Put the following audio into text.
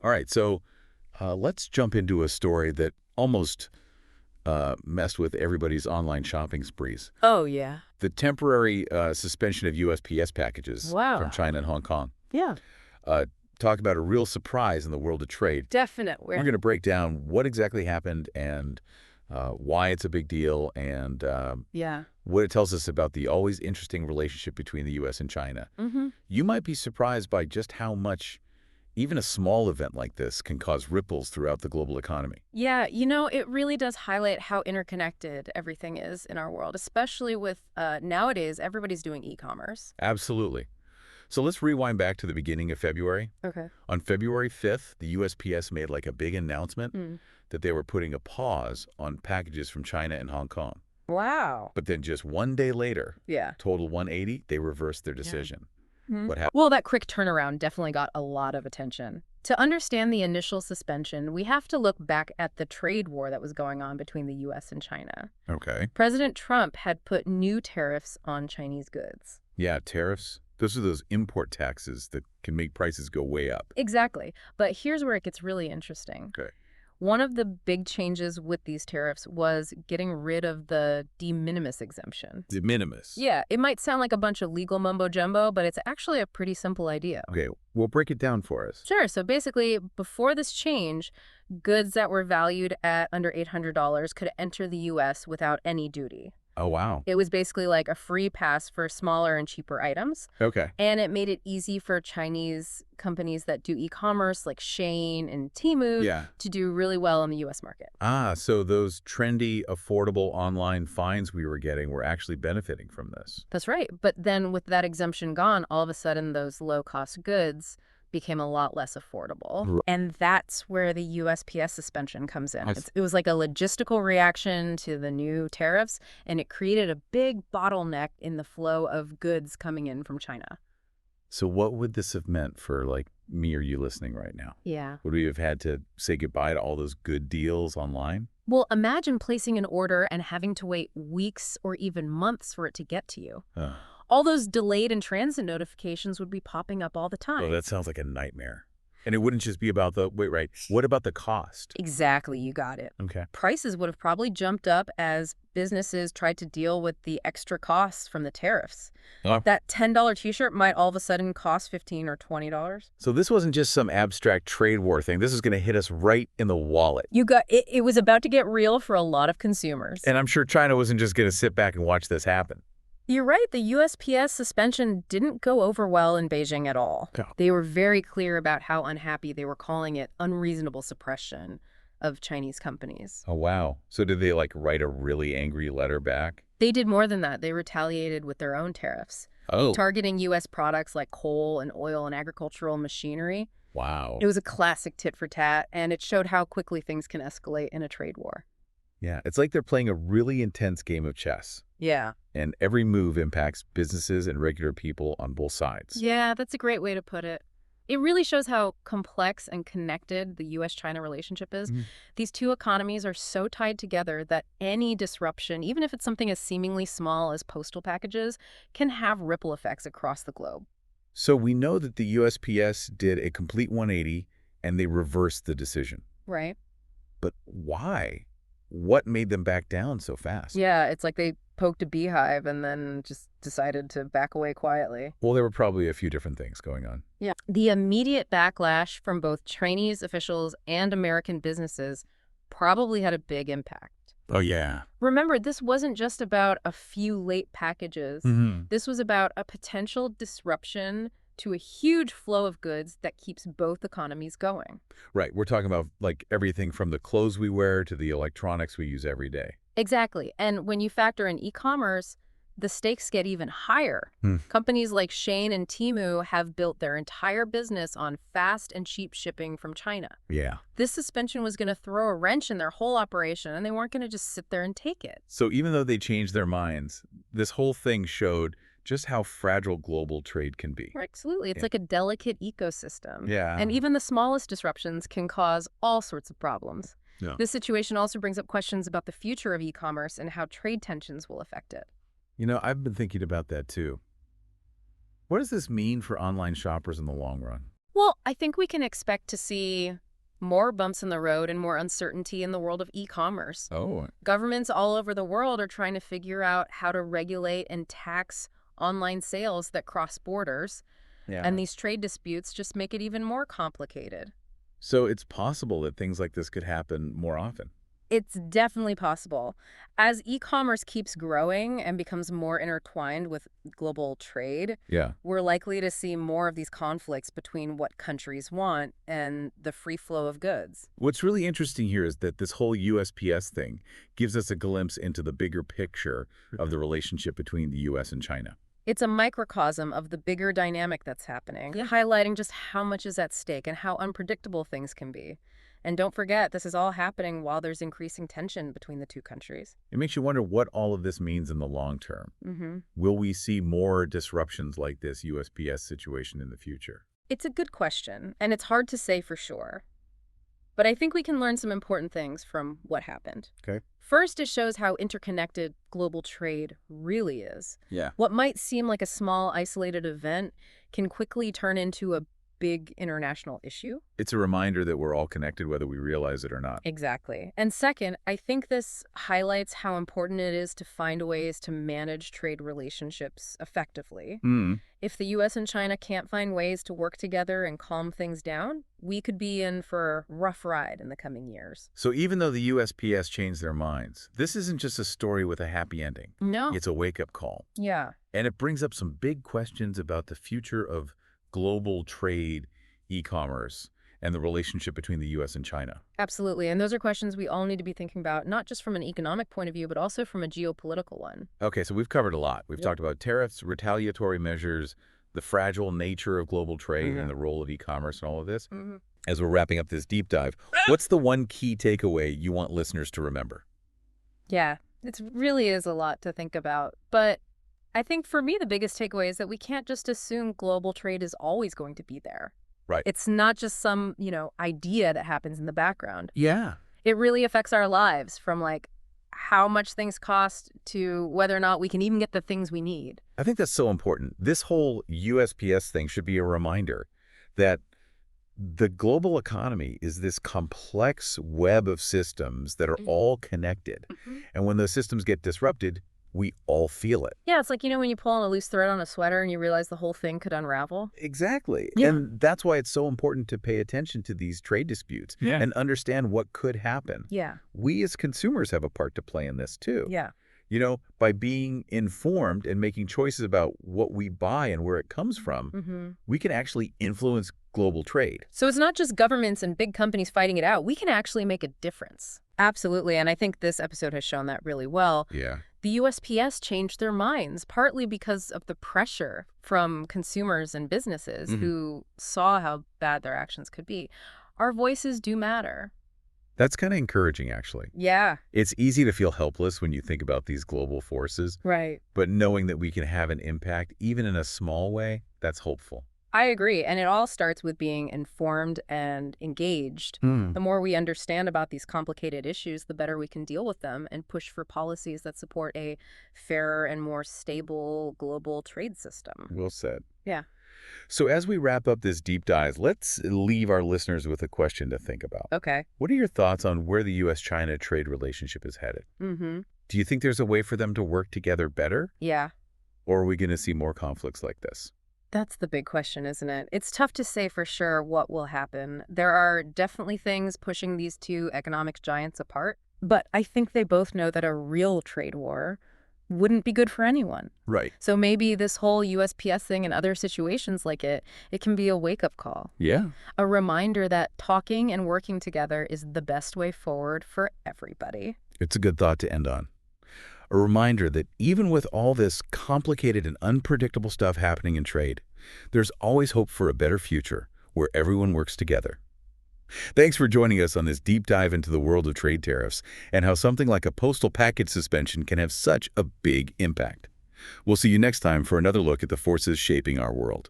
All right, so let's jump into a story that almost messed with everybody's online shopping sprees. Oh, yeah. The temporary suspension of USPS packages from Wow. China and Hong Kong. Yeah, Uh, Talk about a real surprise in the world of trade. definite. We're going to break down what exactly happened and why it's a big deal and Yeah. what it tells us about the always interesting relationship between the U.S. and China. Mm-hmm. You might be surprised by just how much even a small event like this can cause ripples throughout the global economy. Yeah, it really does highlight how interconnected everything is in our world, especially with nowadays, everybody's doing e-commerce. Absolutely. So let's rewind back to the beginning of February. Okay. On February 5th, the USPS made like a big announcement Mm. that they were putting a pause on packages from China and Hong Kong. Wow. But then just one day later, Yeah. total 180, they reversed their decision. Mhm. What happened? Well, that quick turnaround definitely got a lot of attention. To understand the initial suspension, we have to look back at the trade war that was going on between the U.S. and China. Okay. President Trump had put new tariffs on Chinese goods. Yeah, tariffs. Those are those import taxes that can make prices go way up. Exactly. But here's where it gets really interesting. Okay. One of the big changes with these tariffs was getting rid of the de minimis exemption. De minimis. Yeah, it might sound like a bunch of legal mumbo jumbo, but it's actually a pretty simple idea. Okay, well, break it down for us. Sure. So basically, before this change, goods that were valued at under $800 could enter the U.S. without any duty. Oh, wow. It was basically like a free pass for smaller and cheaper items. Okay. And it made it easy for Chinese companies that do e-commerce like Shein and Temu Yeah. to do really well in the U.S. market. Ah, so those trendy, affordable online finds we were getting were actually benefiting from this. That's right. But then with that exemption gone, all of a sudden those low-cost goods became a lot less affordable. Right. And that's where the USPS suspension comes in. I It was like a logistical reaction to the new tariffs, and it created a big bottleneck in the flow of goods coming in from China. So what would this have meant for, like, me or you listening right now? Yeah. Would we have had to say goodbye to all those good deals online? Well, imagine placing an order and having to wait weeks or even months for it to get to you. Ugh. All those delayed in transit notifications would be popping up all the time. Oh, that sounds like a nightmare. And it wouldn't just be about the, wait, right, what about the cost? Exactly, you got it. Okay. Prices would have probably jumped up as businesses tried to deal with the extra costs from the tariffs. Oh. That $10 t-shirt might all of a sudden cost $15 or $20. So this wasn't just some abstract trade war thing. This is going to hit us right in the wallet. You got it. It was about to get real for a lot of consumers. And I'm sure China wasn't just going to sit back and watch this happen. You're right. The USPS suspension didn't go over well in Beijing at all. Yeah. They were very clear about how unhappy they were, calling it unreasonable suppression of Chinese companies. Oh, wow. So did they, like, write a really angry letter back? They did more than that. They retaliated with their own tariffs, Oh. targeting U.S. products like coal and oil and agricultural machinery. Wow. It was a classic tit for tat, and it showed how quickly things can escalate in a trade war. Yeah, it's like they're playing a really intense game of chess. Yeah. And every move impacts businesses and regular people on both sides. Yeah, that's a great way to put it. It really shows how complex and connected the U.S.-China relationship is. Mhm. These two economies are so tied together that any disruption, even if it's something as seemingly small as postal packages, can have ripple effects across the globe. So we know that the USPS did a complete 180 and they reversed the decision. Right? But why? What made them back down so fast? Yeah, it's like they poked a beehive and then just decided to back away quietly. Well, there were probably a few different things going on. Yeah. The immediate backlash from both Chinese officials and American businesses probably had a big impact. Oh, yeah. Remember, this wasn't just about a few late packages. Mm-hmm. This was about a potential disruption to a huge flow of goods that keeps both economies going. Right. We're talking about, like, everything from the clothes we wear to the electronics we use every day. Exactly. And when you factor in e-commerce, the stakes get even higher. Companies like Shein and Temu have built their entire business on fast and cheap shipping from China. Yeah. This suspension was going to throw a wrench in their whole operation, and they weren't going to just sit there and take it. So even though they changed their minds, this whole thing showed just how fragile global trade can be. Absolutely. It's Yeah. like a delicate ecosystem. Yeah. And even the smallest disruptions can cause all sorts of problems. Yeah. This situation also brings up questions about the future of e-commerce and how trade tensions will affect it. You know, I've been thinking about that too. What does this mean for online shoppers in the long run? Well, I think we can expect to see more bumps in the road and more uncertainty in the world of e-commerce. Oh, Governments all over the world are trying to figure out how to regulate and tax online sales that cross borders, yeah. and these trade disputes just make it even more complicated. So it's possible that things like this could happen more often. It's definitely possible. As e-commerce keeps growing and becomes more intertwined with global trade, Yeah. we're likely to see more of these conflicts between what countries want and the free flow of goods. What's really interesting here is that this whole USPS thing gives us a glimpse into the bigger picture of the relationship between the U.S. and China. It's a microcosm of the bigger dynamic that's happening, highlighting just how much is at stake and how unpredictable things can be. And don't forget, this is all happening while there's increasing tension between the two countries. It makes you wonder what all of this means in the long term. Will we see more disruptions like this USPS situation in the future? It's a good question, and it's hard to say for sure. But I think we can learn some important things from what happened. Okay. First, it shows how interconnected global trade really is. Yeah. What might seem like a small, isolated event can quickly turn into a big international issue. It's a reminder that we're all connected whether we realize it or not. Exactly. And second, I think this highlights how important it is to find ways to manage trade relationships effectively. If the U.S. and China can't find ways to work together and calm things down, we could be in for a rough ride in the coming years. So even though the USPS changed their minds, this isn't just a story with a happy ending. No. It's a wake-up call. Yeah. And it brings up some big questions about the future of global trade, e-commerce, and the relationship between the U.S. and China. Absolutely. And those are questions we all need to be thinking about, not just from an economic point of view, but also from a geopolitical one. Okay, so we've covered a lot. We've talked about tariffs, retaliatory measures, the fragile nature of global trade, and the role of e-commerce and all of this. As we're wrapping up this deep dive, what's the one key takeaway you want listeners to remember? Yeah, it really is a lot to think about. But I think for me, the biggest takeaway is that we can't just assume global trade is always going to be there. Right. It's not just some, idea that happens in the background. Yeah. It really affects our lives, from like how much things cost to whether or not we can even get the things we need. I think that's so important. This whole USPS thing should be a reminder that the global economy is this complex web of systems that are all connected. And when those systems get disrupted, we all feel it. Yeah, it's like, when you pull on a loose thread on a sweater and you realize the whole thing could unravel. Exactly. Yeah. And that's why it's so important to pay attention to these trade disputes and understand what could happen. Yeah. We as consumers have a part to play in this too. Yeah. By being informed and making choices about what we buy and where it comes from, we can actually influence global trade. So it's not just governments and big companies fighting it out. We can actually make a difference. Absolutely. And I think this episode has shown that really well. Yeah. The USPS changed their minds, partly because of the pressure from consumers and businesses who saw how bad their actions could be. Our voices do matter. That's kind of encouraging, actually. Yeah. It's easy to feel helpless when you think about these global forces. Right. But knowing that we can have an impact, even in a small way, that's hopeful. I agree. And it all starts with being informed and engaged. The more we understand about these complicated issues, the better we can deal with them and push for policies that support a fairer and more stable global trade system. Well said. Yeah. So as we wrap up this deep dive, let's leave our listeners with a question to think about. Okay. What are your thoughts on where the U.S.-China trade relationship is headed? Do you think there's a way for them to work together better? Yeah. Or are we going to see more conflicts like this? That's the big question, isn't it? It's tough to say for sure what will happen. There are definitely things pushing these two economic giants apart, but I think they both know that a real trade war wouldn't be good for anyone. Right. So maybe this whole USPS thing and other situations like it can be a wake-up call. Yeah. A reminder that talking and working together is the best way forward for everybody. It's a good thought to end on. A reminder that even with all this complicated and unpredictable stuff happening in trade, there's always hope for a better future where everyone works together. Thanks for joining us on this deep dive into the world of trade tariffs and how something like a postal package suspension can have such a big impact. We'll see you next time for another look at the forces shaping our world.